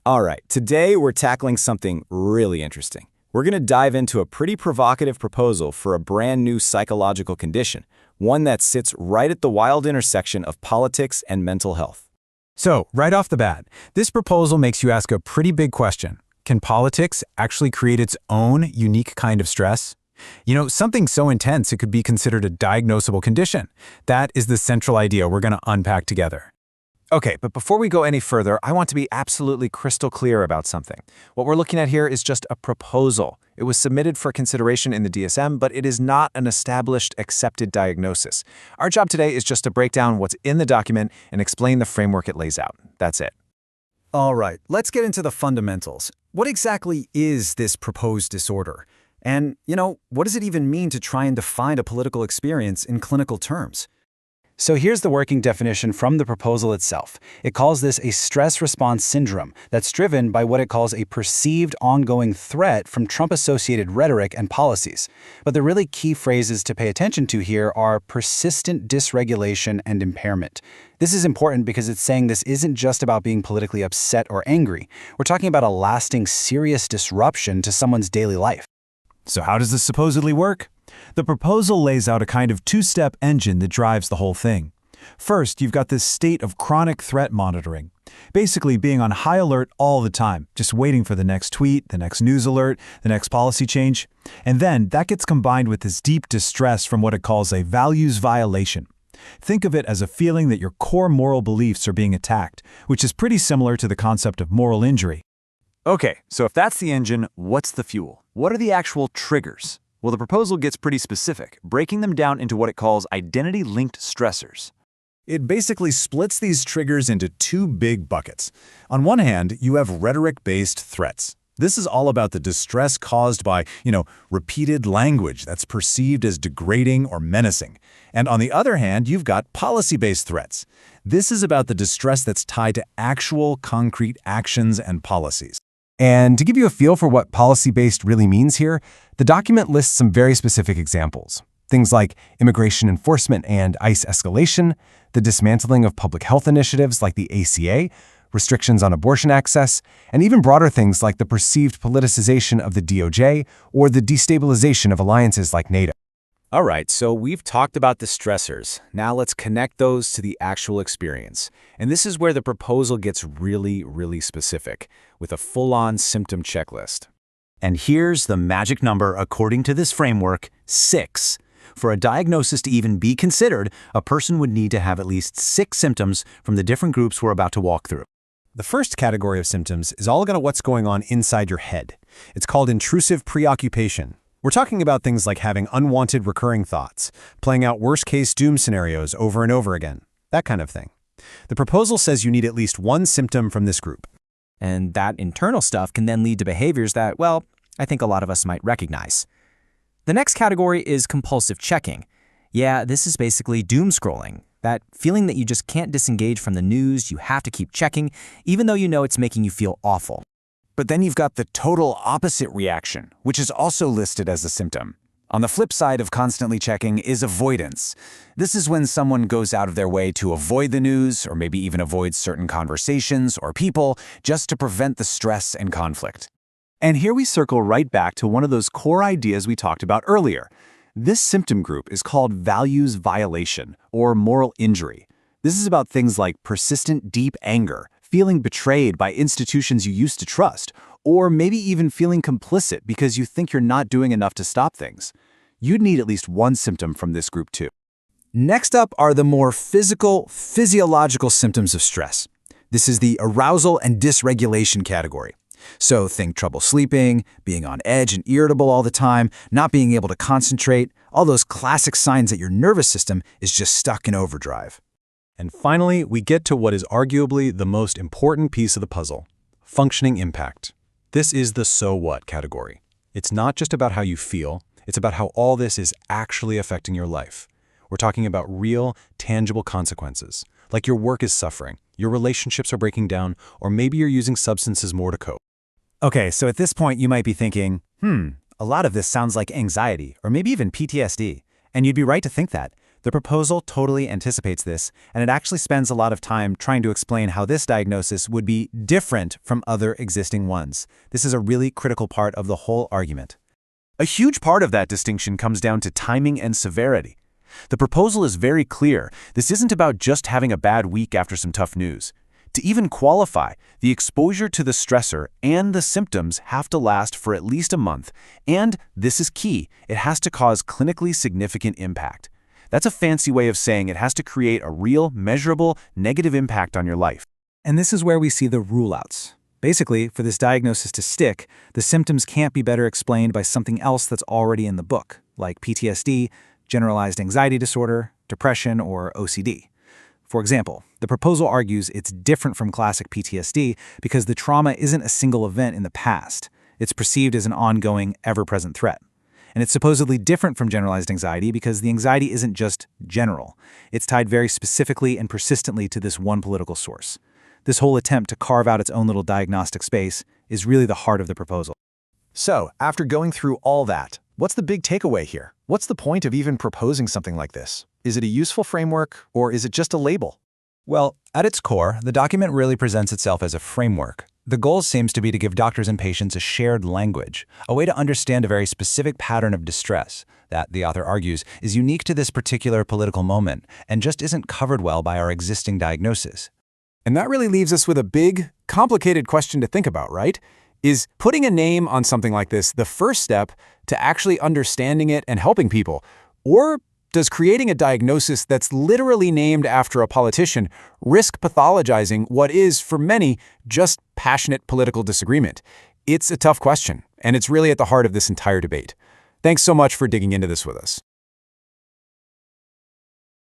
All right, today we're tackling something really interesting. We're going to dive into a pretty provocative proposal for a brand new psychological condition, one that sits right at the wild intersection of politics and mental health. So, right off the bat, this proposal makes you ask a pretty big question. Can politics actually create its own unique kind of stress? Something so intense it could be considered a diagnosable condition. That is the central idea we're going to unpack together. Okay, but before we go any further, I want to be absolutely crystal clear about something. What we're looking at here is just a proposal. It was submitted for consideration in the DSM, but it is not an established, accepted diagnosis. Our job today is just to break down what's in the document and explain the framework it lays out. That's it. All right, let's get into the fundamentals. What exactly is this proposed disorder? And, what does it even mean to try and define a political experience in clinical terms? So here's the working definition from the proposal itself. It calls this a stress response syndrome that's driven by what it calls a perceived ongoing threat from Trump-associated rhetoric and policies. But the really key phrases to pay attention to here are persistent dysregulation and impairment. This is important because it's saying this isn't just about being politically upset or angry. We're talking about a lasting, serious disruption to someone's daily life. So how does this supposedly work? The proposal lays out a kind of two-step engine that drives the whole thing. First, you've got this state of chronic threat monitoring, basically being on high alert all the time, just waiting for the next tweet, the next news alert, the next policy change. And then that gets combined with this deep distress from what it calls a values violation. Think of it as a feeling that your core moral beliefs are being attacked, which is pretty similar to the concept of moral injury. Okay, so if that's the engine, what's the fuel? What are the actual triggers? Well, the proposal gets pretty specific, breaking them down into what it calls identity-linked stressors. It basically splits these triggers into two big buckets. On one hand, you have rhetoric-based threats. This is all about the distress caused by, repeated language that's perceived as degrading or menacing. And on the other hand, you've got policy-based threats. This is about the distress that's tied to actual concrete actions and policies. And to give you a feel for what policy-based really means here, the document lists some very specific examples. Things like immigration enforcement and ICE escalation, the dismantling of public health initiatives like the ACA, restrictions on abortion access, and even broader things like the perceived politicization of the DOJ or the destabilization of alliances like NATO. All right, so we've talked about the stressors. Now let's connect those to the actual experience. And this is where the proposal gets really, really specific, with a full-on symptom checklist. And here's the magic number according to this framework, 6. For a diagnosis to even be considered, a person would need to have at least 6 symptoms from the different groups we're about to walk through. The first category of symptoms is all about what's going on inside your head. It's called intrusive preoccupation. We're talking about things like having unwanted recurring thoughts, playing out worst-case doom scenarios over and over again, that kind of thing. The proposal says you need at least one symptom from this group. And that internal stuff can then lead to behaviors that, well, I think a lot of us might recognize. The next category is compulsive checking. Yeah, this is basically doom scrolling. That feeling that you just can't disengage from the news, you have to keep checking, even though you know it's making you feel awful. But then you've got the total opposite reaction, which is also listed as a symptom. On the flip side of constantly checking is avoidance. This is when someone goes out of their way to avoid the news, or maybe even avoid certain conversations or people, just to prevent the stress and conflict. And here we circle right back to one of those core ideas we talked about earlier. This symptom group is called values violation, or moral injury. This is about things like persistent deep anger, feeling betrayed by institutions you used to trust, or maybe even feeling complicit because you think you're not doing enough to stop things. You'd need at least one symptom from this group too. Next up are the more physiological symptoms of stress. This is the arousal and dysregulation category. So think trouble sleeping, being on edge and irritable all the time, not being able to concentrate, all those classic signs that your nervous system is just stuck in overdrive. And finally, we get to what is arguably the most important piece of the puzzle, functioning impact. This is the so what category. It's not just about how you feel, it's about how all this is actually affecting your life. We're talking about real, tangible consequences, like your work is suffering, your relationships are breaking down, or maybe you're using substances more to cope. Okay, so at this point you might be thinking, a lot of this sounds like anxiety, or maybe even PTSD. And you'd be right to think that. The proposal totally anticipates this, and it actually spends a lot of time trying to explain how this diagnosis would be different from other existing ones. This is a really critical part of the whole argument. A huge part of that distinction comes down to timing and severity. The proposal is very clear. This isn't about just having a bad week after some tough news. To even qualify, the exposure to the stressor and the symptoms have to last for at least a month, and this is key, it has to cause clinically significant impact. That's a fancy way of saying it has to create a real, measurable, negative impact on your life. And this is where we see the rule-outs. Basically, for this diagnosis to stick, the symptoms can't be better explained by something else that's already in the book, like PTSD, generalized anxiety disorder, depression, or OCD. For example, the proposal argues it's different from classic PTSD because the trauma isn't a single event in the past. It's perceived as an ongoing, ever-present threat. And it's supposedly different from generalized anxiety because the anxiety isn't just general. It's tied very specifically and persistently to this one political source. This whole attempt to carve out its own little diagnostic space is really the heart of the proposal. So, after going through all that, what's the big takeaway here? What's the point of even proposing something like this? Is it a useful framework, or is it just a label? Well, at its core, the document really presents itself as a framework. The goal seems to be to give doctors and patients a shared language, a way to understand a very specific pattern of distress that, the author argues, is unique to this particular political moment and just isn't covered well by our existing diagnosis. And that really leaves us with a big, complicated question to think about, right? Is putting a name on something like this the first step to actually understanding it and helping people? Or does creating a diagnosis that's literally named after a politician risk pathologizing what is, for many, just passionate political disagreement? It's a tough question, and it's really at the heart of this entire debate. Thanks so much for digging into this with us.